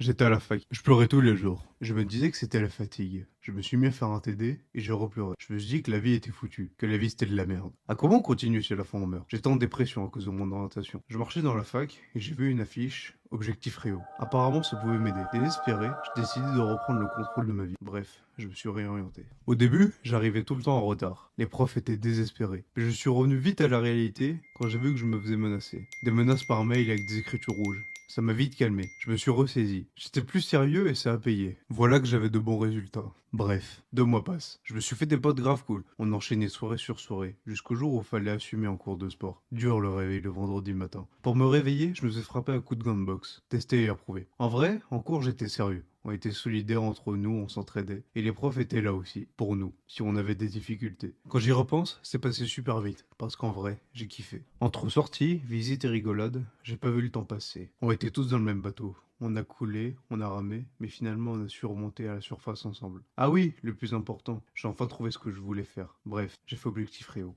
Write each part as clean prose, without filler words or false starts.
J'étais à la fac. Je pleurais tous les jours. Je me disais que c'était la fatigue. Je me suis mis à faire un TD et j'ai repleuré. Je me suis dit que la vie était foutue, que la vie c'était de la merde. À comment on continue si à la fin on meurt? J'étais en dépression à cause de mon orientation. Je marchais dans la fac et j'ai vu une affiche Objectif Réo. Apparemment ça pouvait m'aider. Désespéré, j'ai décidé de reprendre le contrôle de ma vie. Bref, je me suis réorienté. Au début, j'arrivais tout le temps en retard. Les profs étaient désespérés. Mais je suis revenu vite à la réalité quand j'ai vu que je me faisais menacer. Des menaces par mail avec des écritures rouges. Ça m'a vite calmé. Je me suis ressaisi. J'étais plus sérieux et ça a payé. Voilà que j'avais de bons résultats. Bref, 2 mois passent. Je me suis fait des potes grave cool. On enchaînait soirée sur soirée, jusqu'au jour où il fallait assumer en cours de sport. Dur le réveil le vendredi matin. Pour me réveiller, je me suis frappé un coup de gun box. Testé et approuvé. En vrai, en cours j'étais sérieux. On était solidaires entre nous, on s'entraidait. Et les profs étaient là aussi, pour nous, si on avait des difficultés. Quand j'y repense, c'est passé super vite, parce qu'en vrai, j'ai kiffé. Entre sorties, visites et rigolades, j'ai pas vu le temps passer. On était tous dans le même bateau. On a coulé, on a ramé, mais finalement on a su remonter à la surface ensemble. Ah oui, le plus important, j'ai enfin trouvé ce que je voulais faire. Bref, j'ai fait Objectif Réo.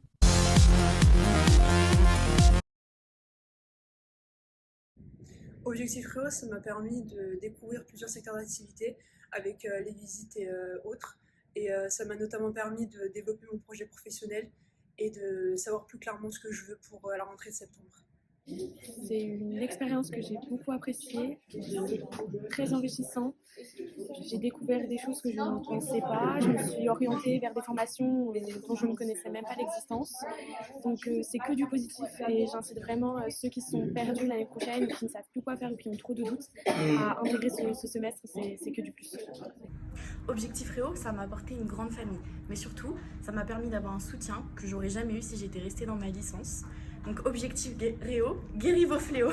Objectif Réo, ça m'a permis de découvrir plusieurs secteurs d'activité avec les visites et autres. Et ça m'a notamment permis de développer mon projet professionnel et de savoir plus clairement ce que je veux pour la rentrée de septembre. C'est une expérience que j'ai beaucoup appréciée, c'était très enrichissant. J'ai découvert des choses que je ne pensais pas, je me suis orientée vers des formations dont je ne connaissais même pas l'existence. Donc c'est que du positif et j'incite vraiment ceux qui sont perdus l'année prochaine, qui ne savent plus quoi faire ou qui ont trop de doutes, à intégrer ce semestre, c'est que du plus. Objectif Réo, ça m'a apporté une grande famille, mais surtout, ça m'a permis d'avoir un soutien que j'aurais jamais eu si j'étais restée dans ma licence. Donc Objectif Réo, guéris vos fléaux.